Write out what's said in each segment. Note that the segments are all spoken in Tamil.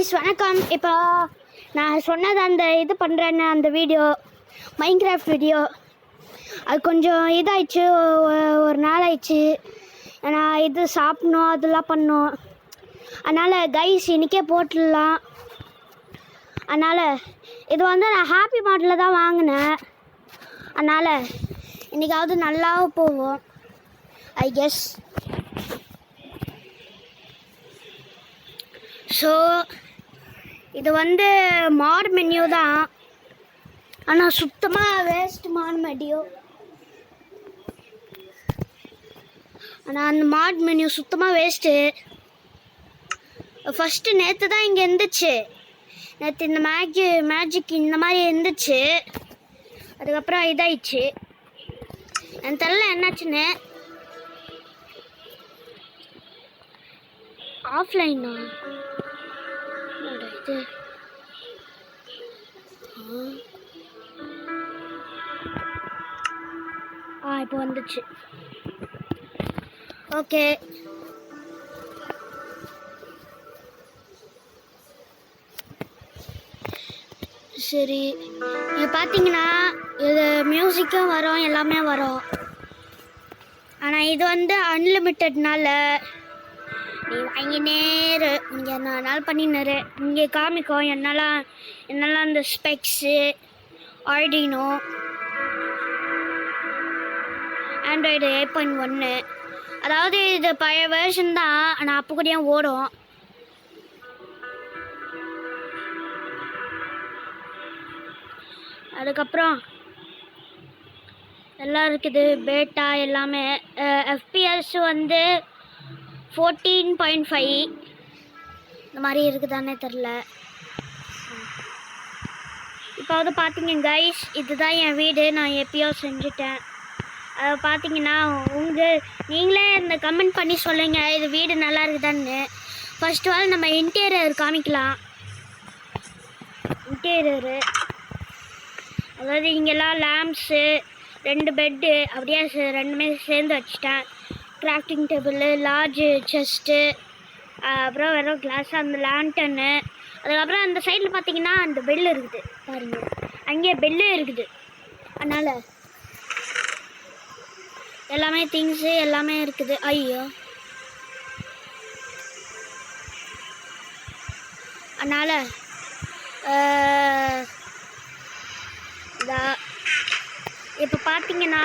வணக்கம். இப்போ நான் சொன்னது அந்த இது பண்ணுறேன்னு அந்த வீடியோ மைன்கிராஃப்ட் வீடியோ அது கொஞ்சம் இதாகிடுச்சு. ஒரு நாள் ஆயிடுச்சு. நான் இது சாப்பிட்ணும் அதெல்லாம் பண்ணோம். அதனால் கைஸ் இன்றைக்கே போட்டுடலாம். அதனால் இது வந்து நான் ஹாப்பி மார்ட்டில் தான் வாங்கினேன். அதனால் இன்றைக்காவது நல்லாவும் போகும் ஐ கெஸ். ஸோ இது வந்து மாட் மென்யூ தான், ஆனால் சுத்தமாக வேஸ்ட் மாட் மென்யூ. ஆனால் அந்த மாட் மென்யூ சுத்தமாக வேஸ்ட்டு. ஃபஸ்ட்டு நேற்று தான் இங்கே இருந்துச்சு. நேற்று இந்த மேஜிக் இந்த மாதிரி இருந்துச்சு. அதுக்கப்புறம் இதாயிடுச்சு. எனக்கு தெரியல என்னாச்சுன்னு. ஆஃப்லைனா இது இப்போ வந்துச்சு. ஓகே, சரி. நீங்கள் பார்த்தீங்கன்னா இது மியூசிக்கும் வரும், எல்லாமே வரும். ஆனால் இது வந்து அன்லிமிட்டட்னால நீ வாங்கினேரு, இங்கே என்ன நாள் பண்ணினாரு. இங்கே காமிக்கும் என்னெல்லாம் அந்த ஸ்பெக்ஸு, ஆர்டினோ, ஆண்ட்ராய்டு 8.1. அதாவது இது பழைய வெர்ஷன் தான், ஆனால் அப்போ கூட ஓடும். அதுக்கப்புறம் எல்லாம் இருக்குது, பேட்டா எல்லாமே. FPS வந்து 14.5 இந்த மாதிரி இருக்குதானே தெரில. இப்போ வந்து பார்த்தீங்க கைஸ், இதுதான் என் வீடு. நான் எப்பயோ செஞ்சுட்டேன். அதை பார்த்தீங்கன்னா நீங்களே இந்த கமெண்ட் பண்ணி சொல்லுங்கள் இது வீடு நல்லா இருக்குதான்னு. ஃபர்ஸ்ட் ஆல் நம்ம இன்டீரியர் காமிக்கலாம். இன்டீரியரு அதாவது இங்கெல்லாம் லேம்ப்ஸு, 2 பெட்டு அப்படியே ரெண்டுமே சேர்ந்து வச்சுட்டேன். கிராஃப்டிங் டேபிள், லார்ஜ் செஸ்ட்டு, அப்புறம் வெறும் கிளாஸ், அந்த லேண்டன்னு. அதுக்கப்புறம் அந்த சைடில் பார்த்தீங்கன்னா அந்த பெல்லு இருக்குது பாருங்கள், அங்கேயே பெல்லு இருக்குது. அதனால் எல்லாமே திங்ஸு எல்லாமே இருக்குது. ஐயோ, அதனால் இப்போ பார்த்தீங்கன்னா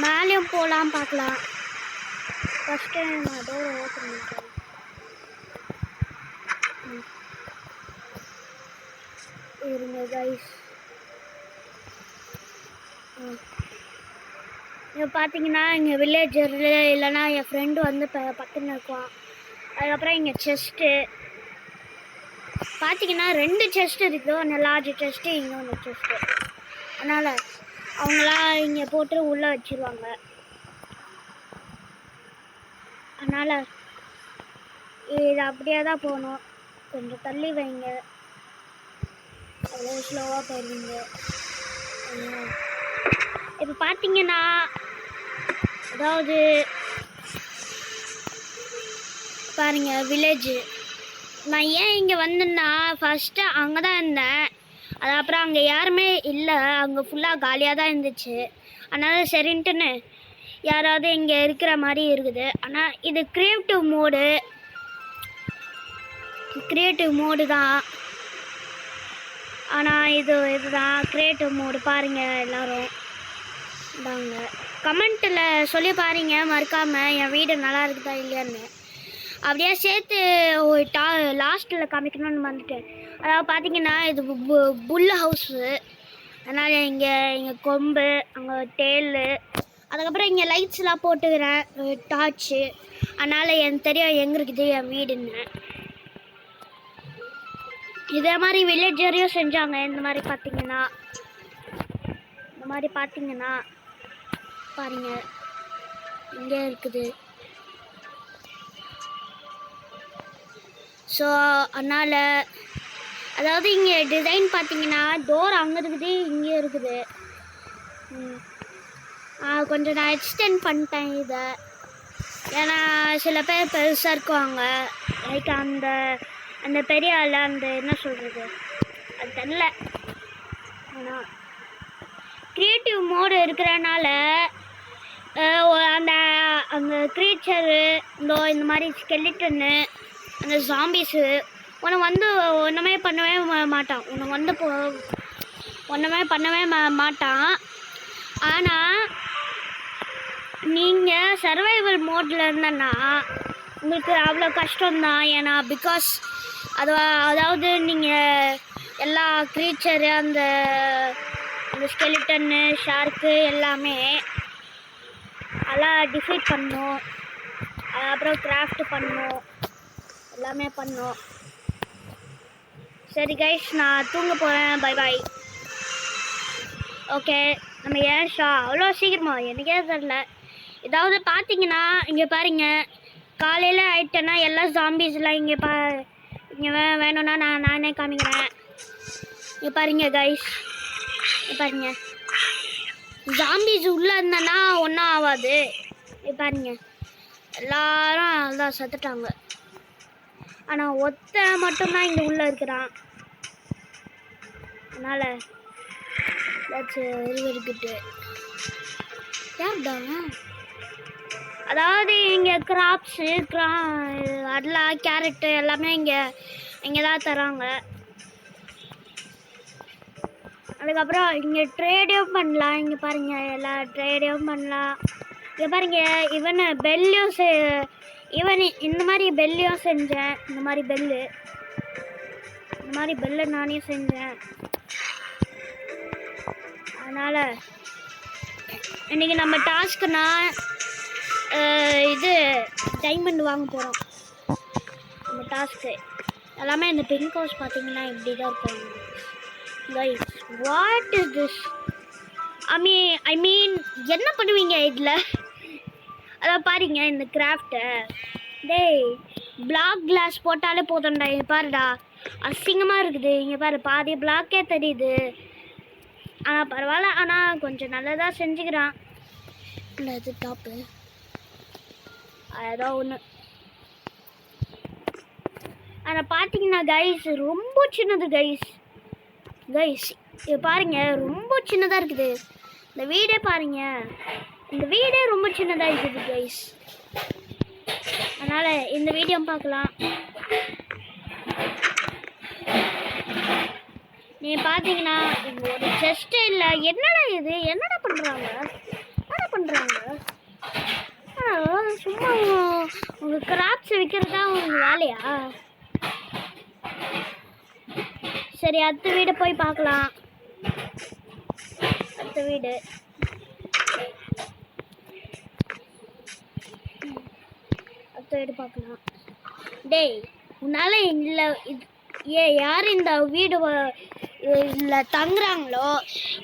மேலேயும் போகலாம், பார்க்கலாம். ஃபஸ்ட்டு நான் டோரை ஓப்பன் பண்ணிட்டேன். இருங்க கைஸ். இங்கே பார்த்தீங்கன்னா இங்கே வில்லேஜரில் இல்லைன்னா என் ஃப்ரெண்டு வந்து பக்கத்தில் இருக்குவான். அதுக்கப்புறம் இங்கே செஸ்ட்டு பார்த்தீங்கன்னா 2 செஸ்ட் இருக்குது. ஒன்று லார்ஜ் செஸ்ட்டு, இன்னொன்று செஸ்ட்டு. அதனால் அவங்களாம் இங்கே போட்டு உள்ளே வச்சுருவாங்க. அதனால் இது அப்படியே தான் போகணும். கொஞ்சம் தள்ளி வைங்க, அவ்வளோ ஸ்லோவாக போயிடுவீங்க. இப்போ பார்த்தீங்கன்னா அதாவது பாருங்கள் வில்லேஜு. நான் ஏன் இங்கே வந்தேன்னா ஃபஸ்ட்டு அங்கே தான் இருந்தேன். அது அப்புறம் அங்கே யாருமே இல்லை, அங்கே ஃபுல்லாக காலியாக தான் இருந்துச்சு. அதனால் சரின்ட்டுன்னு யாராவது இங்கே இருக்கிற மாதிரி இருக்குது. ஆனால் இது க்ரியேட்டிவ் மோடு தான். ஆனால் இதுதான் க்ரியேட்டிவ் மோடு. பாருங்கள் எல்லோரும் இதாங்க கமெண்ட்டில் சொல்லி பாருங்கள் மறக்காமல் என் வீடு நல்லா இருக்குதா இல்லையான்னு. அப்படியே சேர்த்து லாஸ்ட்டில் காமிக்கணும்னு வந்துட்டேன். அதாவது பார்த்தீங்கன்னா இது புல் ஹவுஸு. அதனால் இங்கே கொம்பு, அங்கே டேலு, அதுக்கப்புறம் இங்கே லைட்ஸ்லாம் போட்டுக்கிறேன், டார்ச்சு. அதனால் எனக்கு தெரியும் எங்கே இருக்குது என் வீடுன்னு. இதே மாதிரி வில்லேஜரையும் செஞ்சாங்க. இந்த மாதிரி பார்த்தீங்கன்னா பாருங்கள் இங்கே இருக்குது. ஸோ அதனால் அதாவது இங்கே டிசைன் பார்த்தீங்கன்னா டோர் அங்கே இருக்குது, இங்கே இருக்குது. கொஞ்சம் நான் எக்ஸ்டெண்ட் பண்ணிட்டேன் இதை. ஏன்னா சில பேர் பெருசாக இருக்குவாங்க, லைக் அந்த அந்த பெரிய ஆள், அந்த என்ன சொல்கிறது அது தெரியல. ஆனால் க்ரியேட்டிவ் மோடு இருக்கிறனால அந்த அந்த க்ரீச்சரு இந்த மாதிரி ஸ்கெலிட்டனு அந்த ஜாம்பிஸு உன்னை வந்து ஒன்றுமே பண்ணவே மாட்டான், உன்னை வந்து ஒன்றுமே பண்ணவே மாட்டான். ஆனால் நீங்கள் சர்வைவல் மோடில் இருந்தன்னா உங்களுக்கு அவ்வளோ கஷ்டம்தான். ஏன்னா பிகாஸ் அதாவது நீங்கள் எல்லா க்ரீச்சரு அந்த அந்த ஸ்கெலிட்டன்னு ஷார்க்கு எல்லாமே அதெல்லாம் டிஃபீட் பண்ணணும், அப்புறம் கிராஃப்ட் பண்ணணும், எல்லாமே பண்ணணும். சரி கைஸ், நான் தூங்க போகிறேன். Bye bye. ஓகே, நம்ம ஏன் அவ்வளோ சீக்கிரமா எனக்கே தெரில. ஏதாவது பார்த்தீங்கன்னா இங்கே பாருங்க, காலையில் ஆயிட்டேன்னா எல்லா ஜாம்பிஸ்லாம் இங்கே இங்கே வேணும்னா நானே காமிக்கிறேன். இங்கே பாருங்க கைஸ், பாருங்க ஜாம்பிஸ் உள்ளே இருந்தேன்னா ஒன்றும் ஆகாது. பாருங்க எல்லாரும் அதான் செத்துட்டாங்க. ஆனால் ஒத்த மட்டும்தான் இங்கே உள்ளே இருக்கிறான். அதனால் இருக்குட்டு யார்தாங்க, அதாவது இங்கே கிராப்ஸு அதெல்லாம் கேரட்டு எல்லாமே இங்கே தான் தராங்க. அதுக்கப்புறம் இங்கே ட்ரேடும் பண்ணலாம். இங்கே பாருங்கள் எல்லா ட்ரேடும் பண்ணலாம். இங்கே பாருங்கள் இவன் பெல்லையும் இந்த மாதிரி பெல்லையும் செஞ்சேன். இந்த மாதிரி பெல்லு நானே செஞ்சேன். அதனால் இன்றைக்கி நம்ம டாஸ்க்குனா இது டைமண்ட் வாங்க போகிறோம். நம்ம டாஸ்க்கு எல்லாமே இந்த பிங்க் ஹவுஸ் பார்த்தீங்கன்னா இப்படி தான் இருக்கும். Guys, what is this? I mean என்ன பண்ணுவீங்க இதில்? அதான் பாருங்க இந்த கிராஃப்டை. டேய், பிளாக் கிளாஸ் போட்டாலே போதும்டா. இங்கே பாருடா, அசிங்கமாக இருக்குது. இங்கே பாரு, பாதி பிளாக்கே தெரியுது. ஆனால் பரவாயில்ல, ஆனால் கொஞ்சம் நல்லதாக செஞ்சுக்கிறான். இல்லை அது டாப்பு அதான் ஒன்று. ஆனால் பார்த்தீங்கன்னா கைஸ் ரொம்ப சின்னது கைஸ் இது பாருங்க, ரொம்ப சின்னதாக இருக்குது. இந்த வீடே பாருங்க, இந்த வீடே ரொம்ப சின்னதாக இருக்குது கைஸ். அதனால் இந்த வீடியோ பார்க்கலாம். நீங்கள் பார்த்தீங்கன்னா இங்கே ஒரு செஸ்ட்டு இல்லை. என்னடா இது, என்னடா பண்ணுறாங்க சும்மா உங்கள் கிராப்ஸ் விற்கிறது தான் உங்கள் வேலையா? சரி, அடுத்த வீடு போய் பார்க்கலாம். அடுத்த வீடு பார்க்கலாம். டேய், உன்னால இல்லை யார் இந்த வீடு இல்லை தங்குறாங்களோ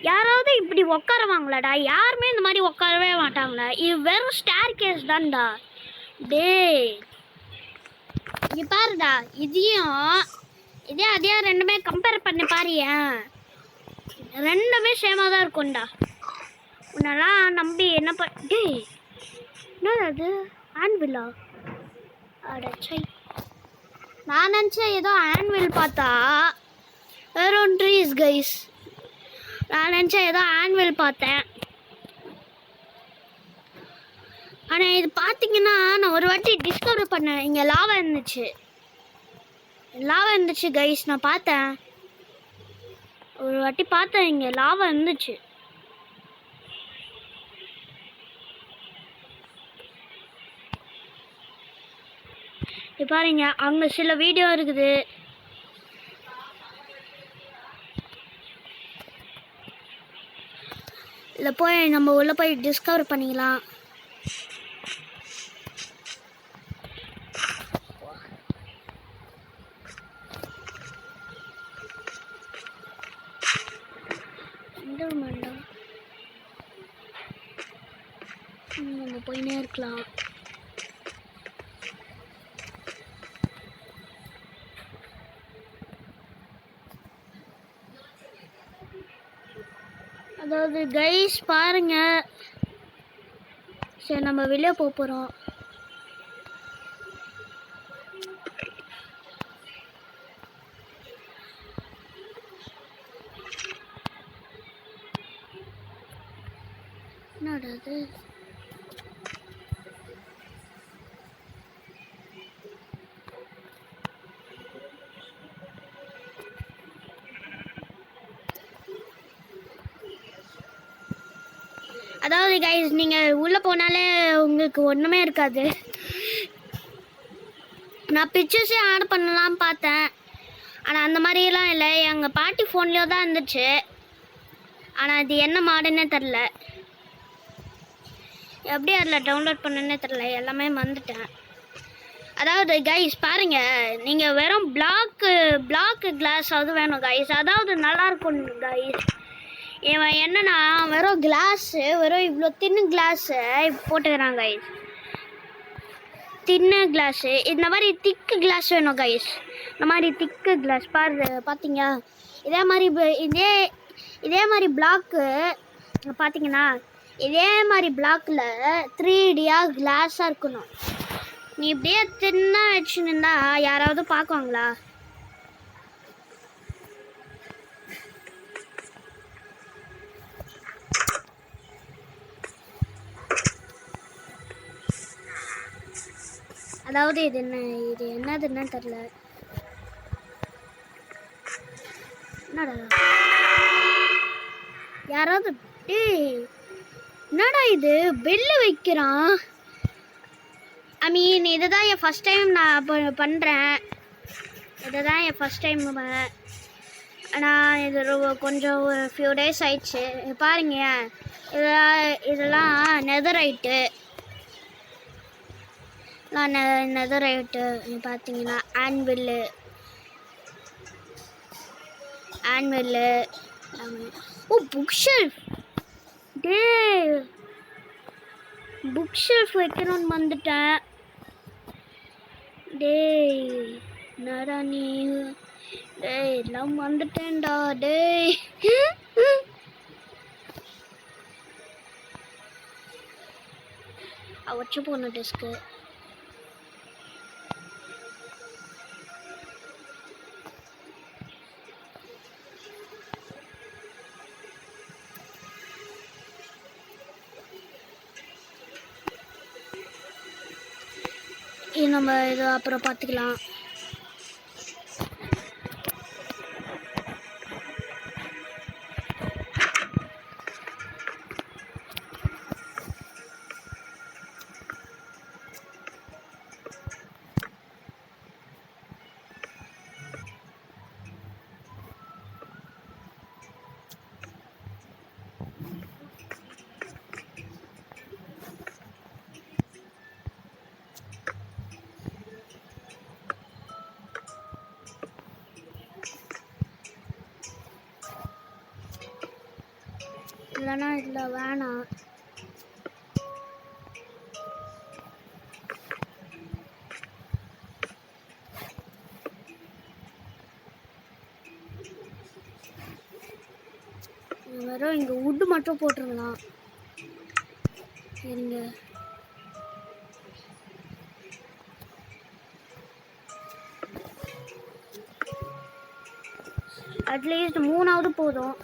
யாராவது இப்படி உட்காருவாங்களாடா? யாருமே இந்த மாதிரி உட்காரவே மாட்டாங்களா? இது வெறும் ஸ்டேர் கேஸ் தான்டா. டேய் இங்கே பாருடா, இதே ரெண்டுமே கம்பேர் பண்ணி பாருயேன், ரெண்டுமே சேமாக தான் இருக்கும்டா. உன்னெல்லாம் நம்பி என்ன டேய், என்னது அது ஆன்வில்லா? அடச்சை, நான் நினச்சேன் ஏதோ ஆன்வில் பார்த்தா வேற ஒன் ட்ரீஸ் கைஸ். நான் நினச்சேன் ஏதோ ஆன்வில் பார்த்தேன். ஆனால் இது பார்த்தீங்கன்னா நான் ஒரு வாட்டி டிஸ்கவர் பண்ணேன். இங்கே லாவா இருந்துச்சு கைஸ். நான் பார்த்தேன், ஒரு வாட்டி பார்த்தேன், இங்கே லாவா இருந்துச்சு. இது பாருங்க, அங்கே சில வீடியோ இருக்குது. இல்லை போய் நம்ம உள்ளே போய் டிஸ்கவர் பண்ணிக்கலாம். நம்ம போயினே இருக்கலாம். அதாவது கைஸ் பாருங்க, சரி நம்ம வெளியே போகிறோம். இது அதாவது கைஸ் நீங்கள் உள்ளே போனாலே உங்களுக்கு ஒன்றுமே இருக்காது. நான் பிக்சர்ஸே ஆட் பண்ணலாம் பார்த்தேன், ஆனால் அந்த மாதிரியெல்லாம் இல்லை. எங்கள் பாட்டி ஃபோன்லேயோ தான் இருந்துச்சு, ஆனால் இது என்ன மாடுன்னே தெரில, எப்படி அதில் டவுன்லோட் பண்ணனே தெரில, எல்லாமே மறந்துட்டேன். அதாவது கைஸ் பாருங்கள், நீங்கள் வெறும் பிளாக்கு கிளாஸாவது வேணும் கைஸ், அதாவது நல்லாயிருக்கும் கைஸ். இவன் என்னன்னா வெறும் கிளாஸு, வெறும் இவ்வளோ தின்னு கிளாஸு போட்டுக்கிறான் கைஸ், தின்னு கிளாஸு. இந்த மாதிரி திக்கு கிளாஸ் வேணும் கைஸ், இந்த மாதிரி திக்கு கிளாஸ் பார்த்தீங்க. இதே மாதிரி பிளாக்கு பார்த்தீங்கன்னா இதே மாதிரி பிளாக்கில் 3Dயாக கிளாஸாக இருக்கணும். நீ இப்படியே தின்னா வச்சுருந்தா யாராவது பார்க்குவாங்களா? அதாவது இது என்னதுன்னு தெரில. என்னடா யாராவது என்னடா இது பெல்லு வைக்கிறான்? ஐ மீன் இதுதான் என் ஃபஸ்ட் டைம் நான் பண்ணுறேன். இதுதான் என் ஃபஸ்ட் டைம். ஆனால் இது கொஞ்சம் ஒரு ஃபியூ டேஸ் ஆயிடுச்சு. பாருங்க, இதெல்லாம் நெதரைட்டு பார்த்தீங்கன்னா ஆன்வில்லு ஓ புக் ஷெல்ஃப். புக் ஷெல்ஃப் வைக்கணும்னு வந்துட்டேன். என்னடா நீ எல்லாம் வந்துட்டேன்டா. வச்சு போன டெஸ்க்கு நம்ம இது அப்புறம் பார்த்துக்கலாம். இல்லைன்னா இதில் வேணாம். வெறும் இங்கே உட்டு மட்டும் போட்டுருக்கலாம். சரிங்க, அட்லீஸ்ட் 3ஆவது போதும்.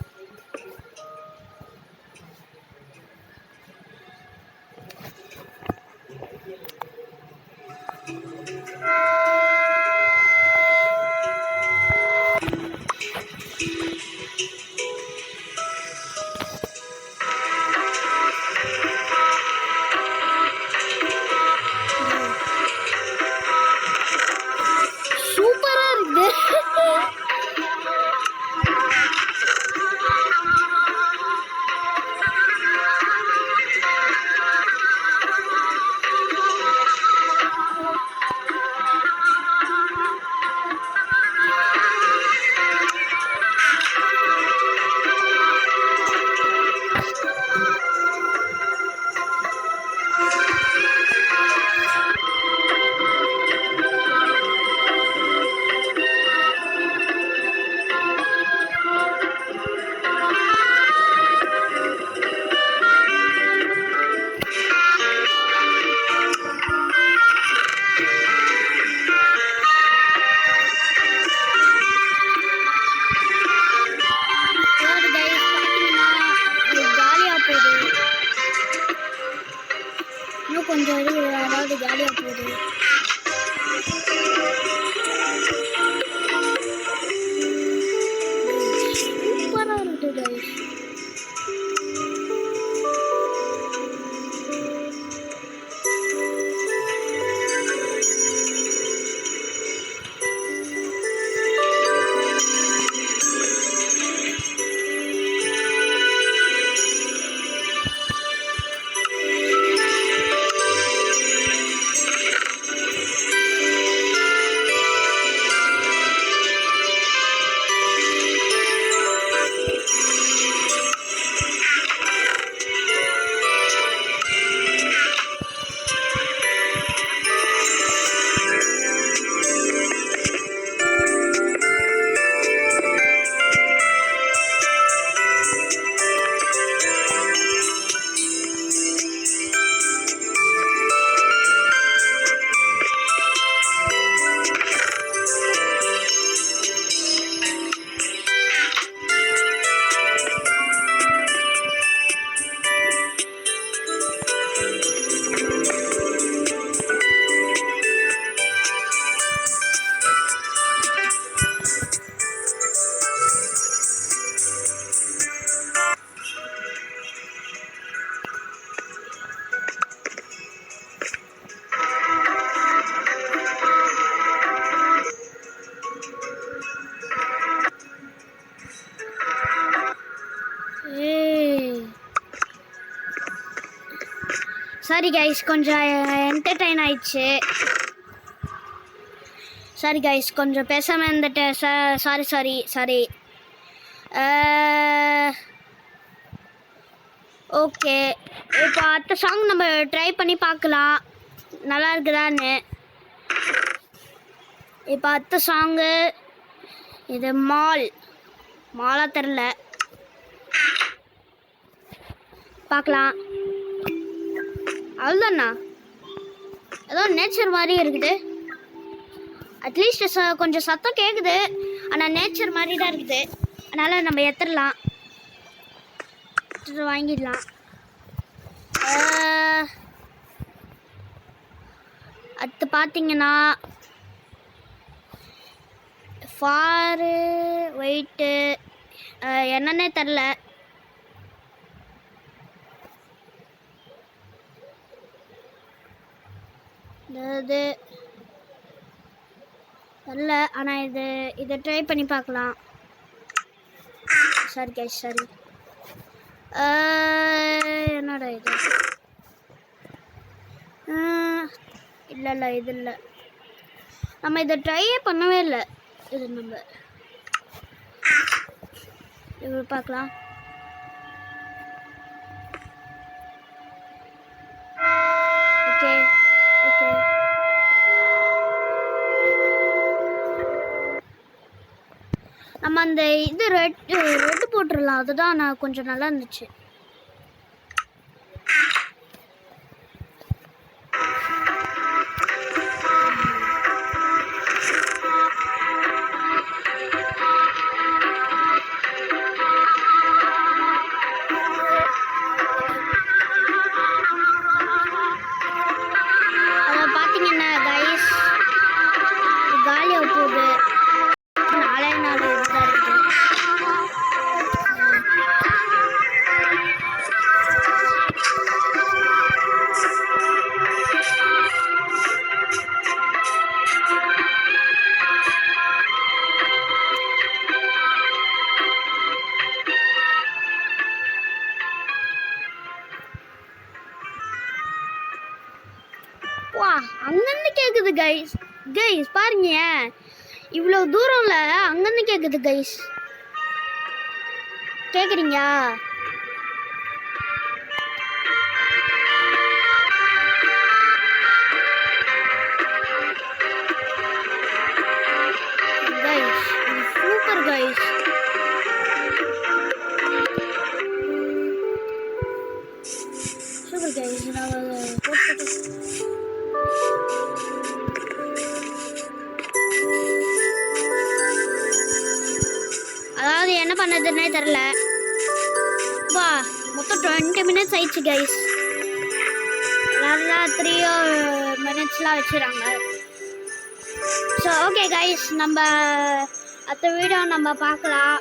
சாரி கைஸ், கொஞ்சம் என்டர்டெயின் ஆயிடுச்சு. சாரி கைஸ், கொஞ்சம் பேசாமல் இருந்துட்டேன். சாரி. ஓகே, இப்போ அடுத்த சாங் நம்ம ட்ரை பண்ணி பார்க்கலாம் நல்லா இருக்குதான்னு. இப்போ அடுத்த சாங்கு இது மாலா தெரில, பார்க்கலாம். அவ்வளோதாண்ணா, ஏதோ நேச்சர் மாதிரி இருக்குது. அட்லீஸ்ட் கொஞ்சம் சத்தம் கேட்குது, ஆனால் நேச்சர் மாதிரி தான் இருக்குது. அதனால் நம்ம எடுத்துடலாம், வாங்கிடலாம். அடுத்து பார்த்தீங்கன்னா ஃபாரு வெயிட்டு என்னன்னே தெரில. இது தெரில, ஆனால் இதை ட்ரை பண்ணி பார்க்கலாம். சரி கைஸ், சரி. என்னடா இது? இல்லை இது இல்லை, நம்ம இதை ட்ரையே பண்ணவே இல்லை. இது நம்ம இது பார்க்கலாம். ஓகே, நம்ம அந்த இது ரெட்டு போட்டுடலாம். அதுதான் நான் கொஞ்சம் நல்லா இருந்துச்சு. அதை பார்த்தீங்கன்னா கைஸ், காலியாக போகுது. வா, அங்கேருந்து கேட்குது கைஸ். பாருங்க, இவ்வளோ தூரம்ல அங்கேருந்து கேட்குது கைஸ். கேட்குறீங்களா? Guys, super guys. நான் அதாவது என்ன பண்ணதுன்னே தெரில. வா, மொத்தம் 20 மினிட்ஸ் ஆயிடுச்சு கைஸ். நல்லா 3 மினிட்ஸ்லாம் வச்சுறாங்க. ஸோ ஓகே கைஸ், நம்ம அடுத்த வீடியோ நம்ம பார்க்கலாம்.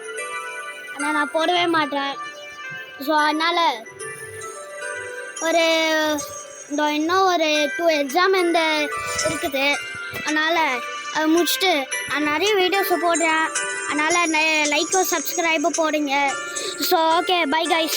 ஆனால் நான் போடவே மாட்டேன். ஸோ அதனால் இன்னும் ஒரு 2 எக்ஸாம் இருக்குது. அதனால் அதை முடிச்சுட்டு நான் நிறைய வீடியோஸை போடுறேன். அதனால் லைக்கோ சப்ஸ்கிரைபோ போடுங்க. So okay, bye guys.